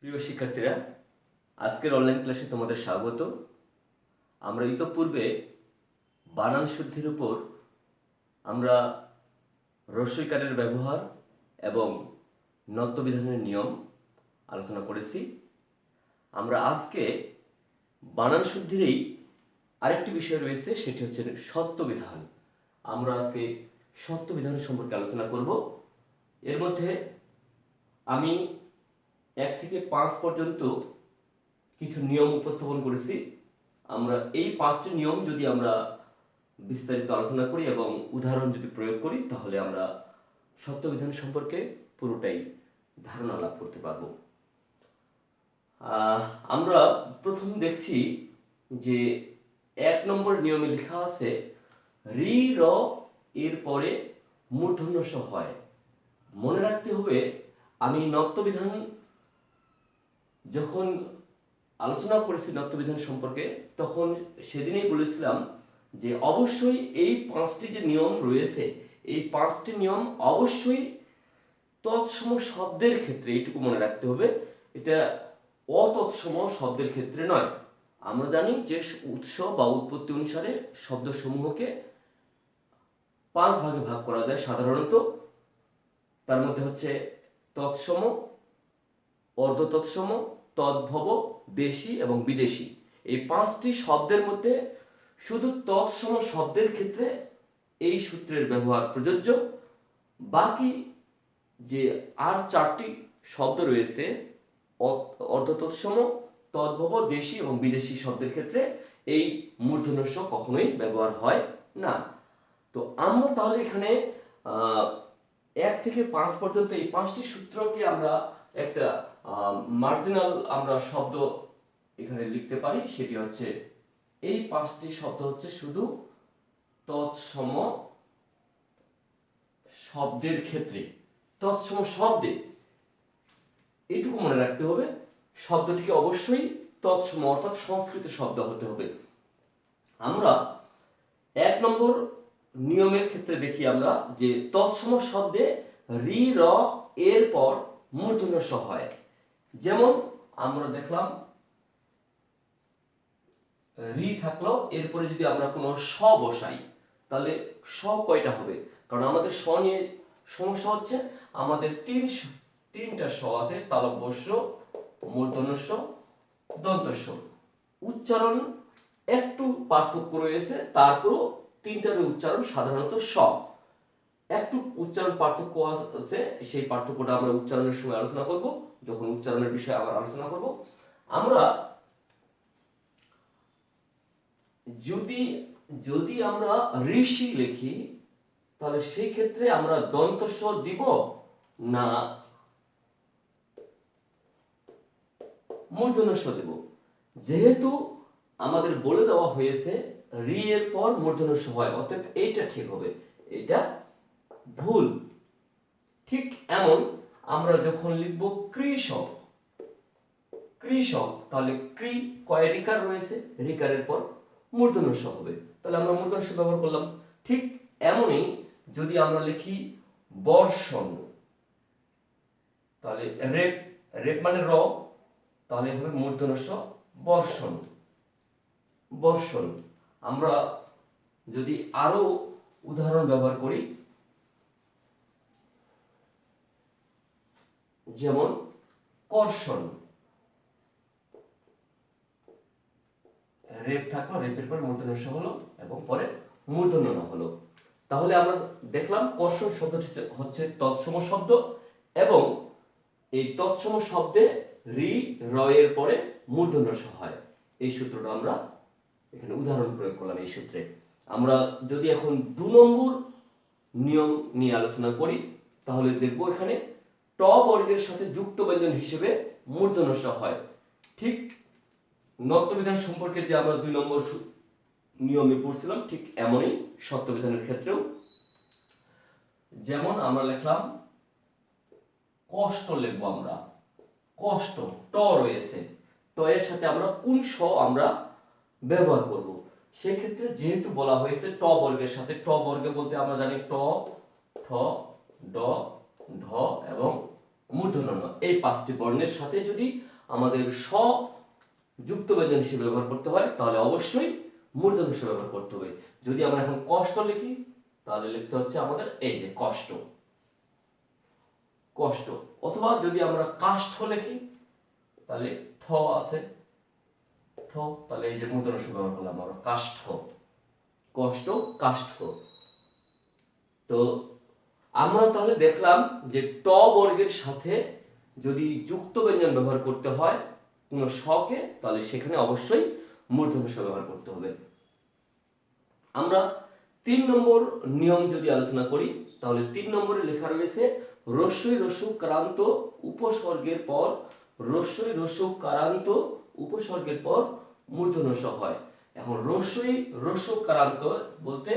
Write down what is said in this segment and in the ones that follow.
প্রিয় শিক্ষার্থীরা, আজকের অনলাইন ক্লাসে তোমাদের স্বাগত। আমরা ইতোপূর্বে বানান শুদ্ধির উপর আমরা হ্রস্বইকারের ব্যবহার এবং নত্যবিধানের নিয়ম আলোচনা করেছি। আমরা আজকে বানান শুদ্ধিরই আরেকটি বিষয় রয়েছে, সেটি হচ্ছে সত্যবিধান। আমরা আজকে সত্যবিধান সম্পর্কে আলোচনা করব। এর মধ্যে আমি 1 থেকে 5 পর্যন্ত কিছু নিয়ম উপস্থাপন করেছি। আমরা এই 5টি নিয়ম যদি আমরা বিস্তারিত আলোচনা করি এবং উদাহরণ যদি প্রয়োগ করি, তাহলে আমরা সত্যবিধান সম্পর্কে পুরোটাই ধারণা লাভ করতে পারব। আমরা প্রথম দেখছি যে 1 নম্বর নিয়মে লেখা আছে রি র এর পরে মূর্ধন্য ষ হয়। মনে রাখতে হবে, আমি নত্যবিধান যখন আলোচনা করেছি নত্যবিধান সম্পর্কে, তখন সেদিনই বলেছিলাম যে অবশ্যই এই 5টি যে নিয়ম রয়েছে, এই 5টি নিয়ম অবশ্যই তৎসম শব্দের ক্ষেত্রে, এইটুকু মনে রাখতে হবে, এটা অতৎসম শব্দের ক্ষেত্রে নয়। আমরা জানি যে উৎস বা উৎপত্তি অনুসারে শব্দসমূহকে 5 ভাগে ভাগ করা যায় সাধারণত। তার মধ্যে হচ্ছে তৎসম, অর্ধতৎসম, তদ্ভব, দেশি এবং বিদেশি। এই 5টি শব্দের মধ্যে শুধু তৎসম শব্দের ক্ষেত্রে এই সূত্রের ব্যবহার প্রযোজ্য। বাকি যে আর 4টি শব্দ রয়েছে, অর্ধতৎসম, তদ্ভব, দেশি এবং বিদেশি শব্দের ক্ষেত্রে এই মূর্ধন্য ষ কখনোই ব্যবহার হয় না। তো আমরা তাহলে এখানে 1 থেকে 5 পর্যন্ত এই 5টি সূত্রকে আমরা একটা মার্জিনাল আমরা শব্দ এখানে লিখতে পারি। সেটি হচ্ছে এই 5টি শব্দ হচ্ছে শুধু তৎসম শব্দের ক্ষেত্রে, তৎসম শব্দে, এইটুকু মনে রাখতে হবে। শব্দটিকে অবশ্যই তৎসম অর্থাৎ সংস্কৃত শব্দ হতে হবে। আমরা 1 নম্বর নিয়মের ক্ষেত্রে দেখি আমরা যে তৎসম শব্দে রি র এর পর মূর্ধন্য ষ হয়। যেমন আমরা দেখলাম রি থাকলো, এরপরে যদি আমরা কোনো স বসাই, তাহলে স কয়টা হবে? কারণ আমাদের স নিয়ে সমস্যা হচ্ছে, আমাদের তিনটা স আছে, তালব্য স, মূর্ধন্য ষ, দন্ত স। উচ্চারণ একটু পার্থক্য রয়েছে, তারপরও তিনটার উচ্চারণ সাধারণত স। একটু উচ্চারণ পার্থক্য আছে, সেই পার্থক্যটা আমরা উচ্চারণের সময় আলোচনা করব, যখন উচ্চারণের বিষয়ে আবার আলোচনা করব। আমরা যদি আমরা ঋষি লিখি, তাহলে সেই ক্ষেত্রে আমরা দন্ত স দিব না মূর্ধন্য ষ দেব? যেহেতু আমাদের বলে দেওয়া হয়েছে রি এর পর মূর্ধন্য ষ হয়, অতএব এইটা ঠিক হবে, এটা ভুল। ঠিক এমন আমরা যখন লিখব কৃষক, কৃষক, তাহলে কৃ কয় রিকার রয়েছে, রিকারের পর মূর্ধন্য ষ হবে, তাহলে আমরা মূর্ধন্য ষ ব্যবহার করলাম। ঠিক এমনই যদি আমরা লিখি বর্ষণ, তাহলে রেপ, রেপ মানে র, তাহলে হবে মূর্ধন্য ষ, বর্ষণ, বর্ষণ। আমরা যদি আরো উদাহরণ ব্যবহার করি, যেমন কর্ষণ, রেপ থাকলো, রেপের পর মূর্ধন্য ষ হলো এবং পরে মূর্ধন্য ন হলো। তাহলে আমরা দেখলাম কর্ষণ শব্দটি হচ্ছে তৎসম শব্দ, এবং এই তৎসম শব্দে রি র এর পরে মূর্ধন্য ষ হয়। এই সূত্রটা আমরা এখানে উদাহরণ প্রয়োগ করলাম। এই সূত্রে আমরা যদি এখন 2 নম্বর নিয়ম নিয়ে আলোচনা করি, তাহলে দেখব এখানে ট বর্গের সাথে যুক্ত ব্যঞ্জন হিসেবে মূর্ধন্য ষ হয়। ঠিক নত্যবিধান সম্পর্কে যে আমরা 2 নম্বর নিয়মে পড়ছিলাম, ঠিক এমনই সত্যবিধানের ক্ষেত্রেও। যেমন আমরা লিখলাম কষ্ট, লিখবো আমরা কষ্ট, ট রয়েছে, ট এর সাথে আমরা কোন স আমরা ব্যবহার করব? সেক্ষেত্রে যেহেতু বলা হয়েছে ট বর্গের সাথে, ট বর্গে বলতে আমরা জানি ট, ঠ, ড, ঢ এবং মূর্ধন্য ণ, এই 5টি বর্ণের সাথে যদি আমাদের স যুক্ত ব্যঞ্জন হিসেবে ব্যবহার করতে হয় তাহলে অবশ্যই মূর্ধন্য ষ ব্যবহার করতে হবে। যদি আমরা এখন কষ্ট লিখি তাহলে লিখতে হচ্ছে আমাদের এই যে কষ্ট, কষ্ট। অথবা যদি আমরা কাষ্ঠ লিখি তাহলে ঠ আছে, ঠ, তাহলে এই যে মূর্ধন্য ষ ব্যবহার করলাম আমরা কাষ্ঠ, কষ্ট, কাষ্ঠ। তো আমরা তাহলে দেখলাম যে ট বর্গের সাথে যদি যুক্ত ব্যঞ্জন ব্যবহার করতে হয় কোন শকে তাহলে সেখানে অবশ্যই মূর্ধন্য ষ ব্যবহার করতে হবে। আমরা 3 নম্বর নিয়ম যদি আলোচনা করি তাহলে 3 নম্বরে লেখা রয়েছে রস্যই রস্যু কারান্ত উপসর্গের পর, রস্যই রস্যু কারান্ত উপসর্গের পর মূর্ধন্য ষ হয়। এখন রস্যই রস্যু কারান্ত বলতে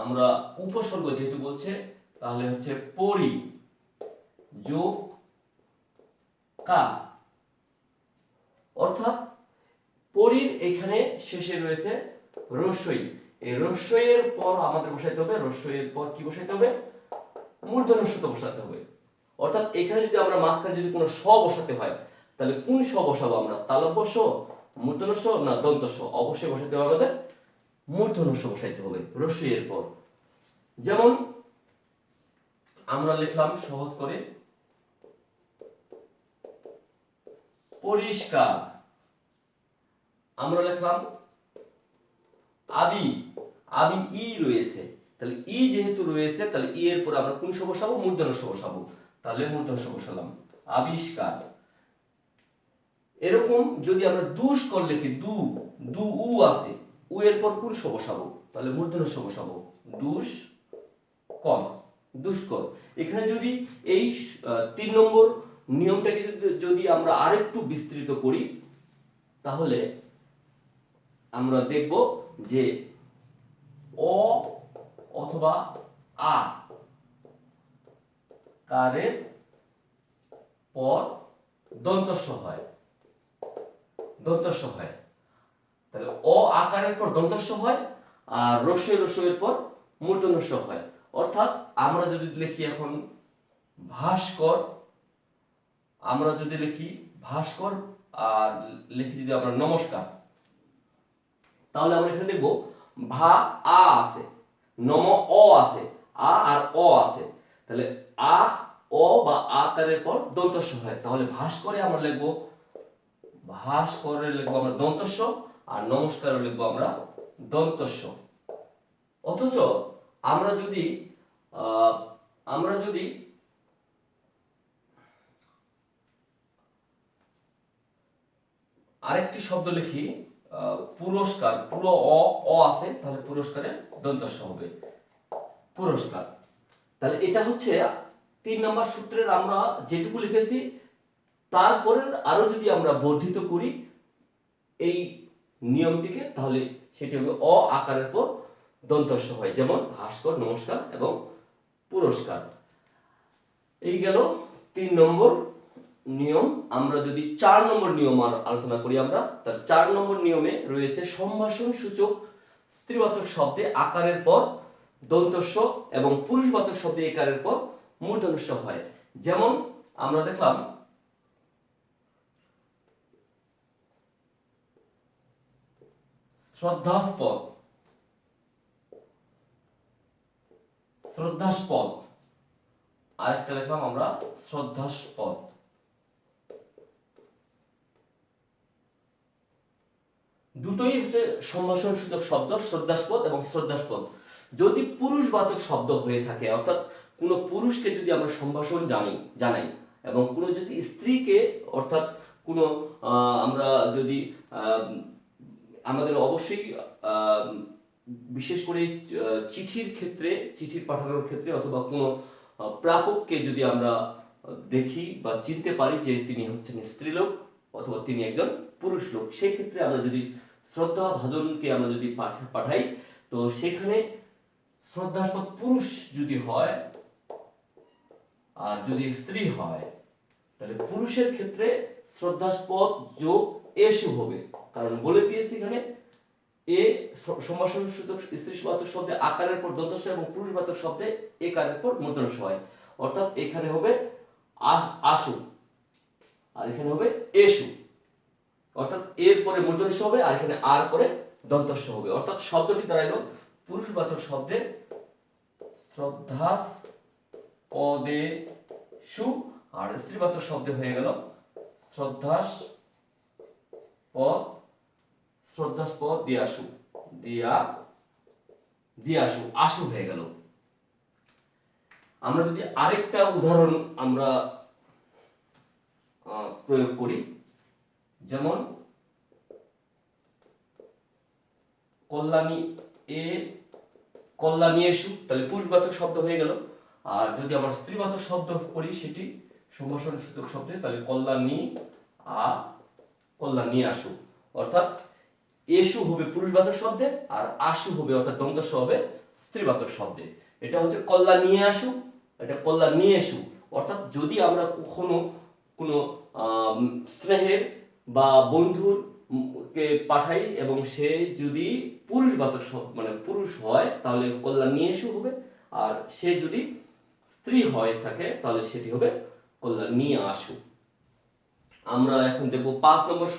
আমরা উপসর্গ যেহেতু বলছে তাহলে হচ্ছে পরি যোগ কা, অর্থাৎ পরির এখানে শেষে রয়েছে রস্যই, এই রস্যইয়ের পর আমাদের বসাইতে হবে, রস্যইয়ের পর কি বসাইতে হবে? মূর্ধন্য ষ বসাতে হবে। অর্থাৎ এখানে যদি আমরা মাঝখানে যদি কোনো স বসাতে হয় তাহলে কোন স বসাবো আমরা? তালব্য স, মূর্ধন্য ষ না দন্ত স? অবশ্যই বসাইতে হবে আমাদের মূর্ধন্য ষ বসাইতে হবে রস্যইয়ের পর। যেমন আমরা লিখলাম সহজ করে পরিষ্কার, আমরা লিখলাম আবি, আবি ই রয়েছে, তাহলে ই যেহেতু রয়েছে তাহলে ই এর পর আমরা কোন ষ বসাবো? মূর্ধন্য ষ বসাবো, তাহলে মূর্ধন্য ষ বসালাম আবিষ্কার। এরকম যদি আমরা দুষ্কর লিখি, দু, দু উ আছে, উ এর পর কোন ষ বসাবো? তাহলে মূর্ধন্য ষ বসাবো দুষ্কর, দুষ্কর। এখানে যদি এই 3 নম্বর নিয়মটাকে যদি আমরা আরেকটু বিস্তৃত করি তাহলে আমরা দেখব যে অ অথবা আ কারের পর দন্তস্ব হয়, দন্তস্ব হয়। তাহলে অ আকারের পর দন্তস্ব হয় আর রস্যই রস্যইয়ের পর মূর্ধন্য ষ হয়। অর্থাৎ আমরা যদি লিখি এখন ভাস্কর, আমরা যদি লিখি ভাস্কর আর লিখি যদি আমরা নমস্কার, তাহলে আমরা এখানে দেখব ভা আ আছে, নম অ আছে, আ আর অ আছে, তাহলে আ অ বা আকারের পর দন্তস্ব হয়। তাহলে ভাস্করে আমরা লিখব, ভাস্করে লিখব আমরা দন্তস্ব আর নমস্কারে লিখব আমরা দন্তস্ব। অথচ আমরা যদি আমরা যদি আরেকটি শব্দ লিখি পুরস্কার, পুরো অ অ আছে, তাহলে পুরস্কারে দন্তস্ব হবে পুরস্কার। তাহলে এটা হচ্ছে 3 নম্বর সূত্রের আমরা যেটুকু লিখেছি তারপরে আরো যদি আমরা বর্ধিত করি এই নিয়মটিকে তাহলে সেটি হবে অ আকারের পর দন্তস্ব হয়, যেমন ভাস্কর, নমস্কার এবং পুরস্কার। এই গেল 3 নম্বর নিয়ম। আমরা যদি 4 নম্বর নিয়ম আলোচনা করি আমরা, তার 4 নম্বর নিয়মে রয়েছে সম্ভাষণ সূচক স্ত্রীবাচক শব্দে আকারের পর দন্তস্ব এবং পুরুষবাচক শব্দে একারের পর মূর্ধন্য ষ হয়। যেমন আমরা দেখলাম শ্রদ্ধাস্পদ, শ্রদ্ধাস্পদ, আরেকটা লিখলাম আমরা শ্রদ্ধাস্পদ। দুটোই হচ্ছে সম্ভাষণ সূচক শব্দ, শ্রদ্ধাস্পদ এবং শ্রদ্ধাস্পদ। যদি পুরুষবাচক শব্দ হয়ে থাকে, অর্থাৎ কোনো পুরুষকে যদি আমরা সম্ভাষণ জানাই এবং কোনো যদি স্ত্রীকে, অর্থাৎ কোনো আমরা যদি আমাদের অবশ্যই বিশেষ করে চিঠির ক্ষেত্রে, চিঠির পাঠানোর ক্ষেত্রে অথবা কোনো প্রাপককে যদি আমরা দেখি বা চিনতে পারি যে তিনি হচ্ছেন স্ত্রীলোক অথবা তিনি একজন পুরুষ লোক, সেই ক্ষেত্রে আমরা যদি শ্রদ্ধা ভাজনকে আমরা যদি পাঠাই তো সেখানে শ্রদ্ধাস্পদ পুরুষ যদি হয় আর যদি স্ত্রী হয় তাহলে পুরুষের ক্ষেত্রে শ্রদ্ধাস্পদ যোগ এসু হবে, কারণ বলে দিয়েছি এখানে এ সম্ভাষণ সূচক স্ত্রীবাচক শব্দে আকারের পর দন্তস্ব এবং পুরুষবাচক শব্দে একারের পর মূর্ধন্য ষ হয়। অর্থাৎ এখানে হবে আশু, আর এখানে হবে এসু, অর্থাৎ এর পরে মূর্ধন্য ষ হবে আর এখানে আর পরে দন্ত স হবে, অর্থাৎ শব্দটি দাঁড়াইলো পুরুষবাচক শব্দে শ্রদ্ধাস পদে সু, আর স্ত্রীবাচক শব্দে হয়ে গেল শ্রদ্ধাস পদ দিয়াসু, দিয়াসু, আশু হয়ে গেল। আমরা যদি আরেকটা উদাহরণ আমরা প্রয়োগ করি, যেমন কল্যাণীয়েষু, তাহলে পুরুষবাচক শব্দ হয়ে গেল। আর যদি আমরা স্ত্রীবাচক শব্দ করি সেটি সম্ভাষণ সূচক শব্দে, তাহলে কল্যাণীয়াসু, অর্থাৎ এসু হবে পুরুষবাচক শব্দে আর আশু হবে অর্থাৎ দন্ত স হবে স্ত্রীবাচক শব্দে। এটা হচ্ছে কল্যাণীয়াসু, এটা কল্যাণীয়েষু, অর্থাৎ যদি আমরা কখনো কোনো স্নেহের বা বন্ধুর কে পাঠাই এবং সে যদি পুরুষবাচক মানে পুরুষ হয় তাহলে কল্যাণীয়েষু হবে, আর সে যদি স্ত্রী হয় থাকে তাহলে সেটি হবে কল্যাণীয়াসু। আমরা এখন দেখব 5 নম্বর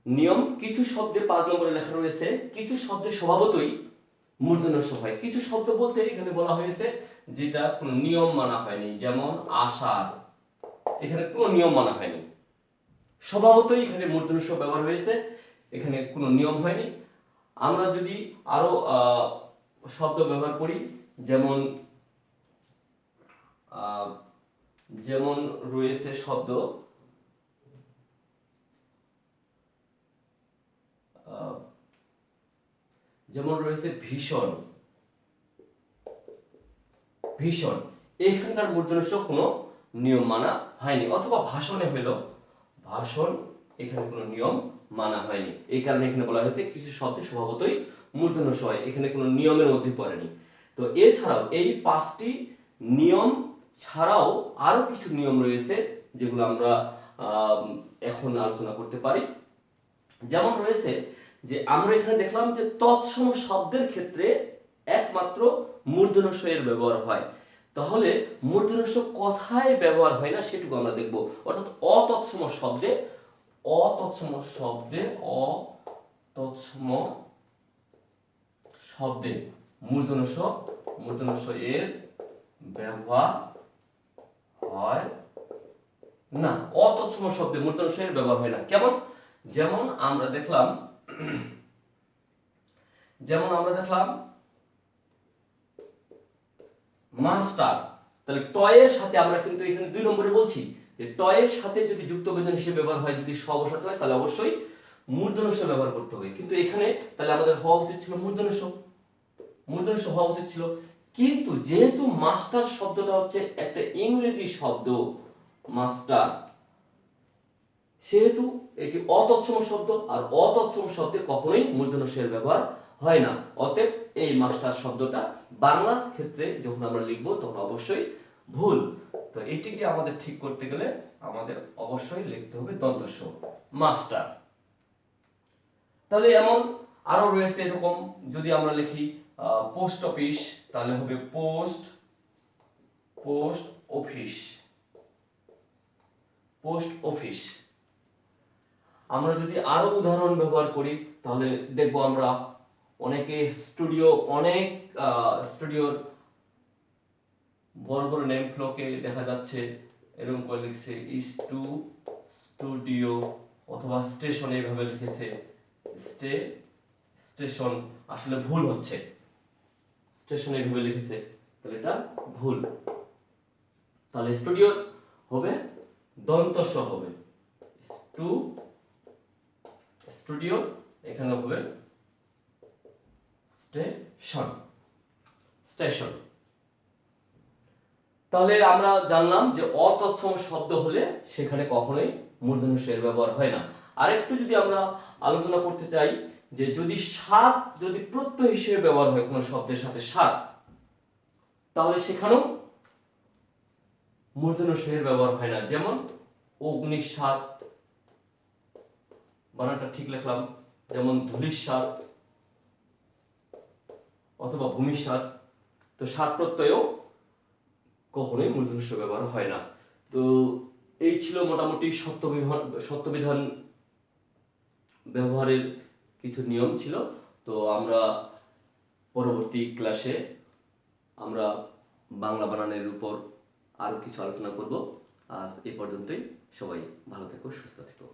নিয়ম। কিছু শব্দে 5 নম্বরে লেখা রয়েছে কিছু শব্দে স্বভাবতই মূর্ধন্য ষ হয়। কিছু শব্দ বলতে এখানে বলা হয়েছে যেটা কোনো নিয়ম মানা হয়নি, যেমন আষাঢ়, এখানে কোনো নিয়ম মানা হয়নি, স্বভাবতই এখানে মূর্ধন্য ষ ব্যবহার হয়েছে, এখানে কোনো নিয়ম হয়নি। আমরা যদি আরো শব্দ ব্যবহার করি, যেমন রয়েছে শব্দ যেমন রয়েছে ভীষণ, এখানকার মূর্ধন্য ষ কোনো নিয়ম মানা হয়নি, অথবা ভাষণে হলো ভাষণ, এখানে কোনো নিয়ম মানা হয়নি, এই কারণে এখানে বলা হয়েছে কিছু শব্দে স্বভাবতই মূর্ধন্য ষ হয়, এখানে কোনো নিয়মের মধ্যে পড়েনি। তো এছাড়াও এই 5টি নিয়ম ছাড়াও আরো কিছু নিয়ম রয়েছে যেগুলো আমরা এখন আলোচনা করতে পারি। যেমন রয়েছে যে আমরা এখানে দেখলাম যে তৎসম শব্দের ক্ষেত্রে একমাত্র মূর্ধন্য ষ এর ব্যবহার হয়, তাহলে মূর্ধন্য ষ কোথায় ব্যবহার হয় না সেটুকু আমরা দেখব। অর্থাৎ অতৎসম শব্দে মূর্ধন্য ষ এর ব্যবহার হয় না, অতৎসম শব্দে মূর্ধন্য ষ এর ব্যবহার হয় না। কেমন? যেমন আমরা দেখলাম মাস্টার, তাহলে টয়ের সাথে আমরা কিন্তু এখানে 2 নম্বরে বলছি যে টয়ের সাথে যদি যুক্ত ব্যঞ্জন হিসেবে ব্যবহার হয়, যদি স বসাতে হয় তাহলে অবশ্যই মূর্ধন্য ষ ব্যবহার করতে হবে, কিন্তু এখানে তাহলে আমাদের হওয়া উচিত ছিল মূর্ধন্য ষ হওয়া উচিত ছিল। কিন্তু যেহেতু মাস্টার শব্দটা হচ্ছে একটা ইংরেজি শব্দ মাস্টার, সেহেতু এটি অতৎসম শব্দ, আর অতৎসম শব্দে কখনোই মূর্ধন্য ষ এর ব্যবহার হয় না। অতএব এই মাস্টার শব্দটা বাংলা ক্ষেত্রে যখন আমরা লিখব তখন অবশ্যই ভুল। তো এটিকে আমাদের ঠিক করতে গেলে আমাদের অবশ্যই লিখতে হবে দন্ত স, মাস্টার। তাহলে এমন আরো রয়েছে এরকম, যদি আমরা লিখি পোস্ট অফিস তাহলে হবে পোস্ট অফিস। আমরা যদি আরো উদাহরণ ব্যবহার করি তাহলে দেখব আমরা অনেকে স্টুডিওর বড় বড় নেম ফ্লোকে দেখা যাচ্ছে এরকম করে লিখছে স্টুডিও, অথবা স্টেশন এইভাবে লিখেছে স্টেশন, আসলে ভুল হচ্ছে, স্টেশন এইভাবে লিখেছে, তাহলে এটা ভুল। তাহলে স্টুডিও হবে দন্ত স হবে স্টুডিও, এখানে হবে স্টেশন। তাহলে আমরা জানলাম যে অতৎসম শব্দ হলে সেখানে কখনোই মূর্ধন্য ষ এর ব্যবহার হয় না। আরেকটু যদি আমরা আলোচনা করতে চাই যে যদি প্রত্যয় হিসেবে ব্যবহার হয় কোনো শব্দের সাথে সাত, তাহলে সেখানেও মূর্ধন্য ষ এর ব্যবহার হয় না। যেমন অগ্নিস্বাত, বানানটা ঠিক লিখলাম, যেমন ধূলিস্বাত অথবা ভূমিস্বাত, তো সাত প্রত্যয়ও কখনোই মূর্ধন্য ষ ব্যবহার হয় না। তো এই ছিল মোটামুটি সত্যবিধান ব্যবহারের কিছু নিয়ম ছিল। তো আমরা পরবর্তী ক্লাসে আমরা বাংলা বানানের উপর আরও কিছু আলোচনা করব। আজ এই পর্যন্তই। সবাই ভালো থেকো, সুস্থ থেকো।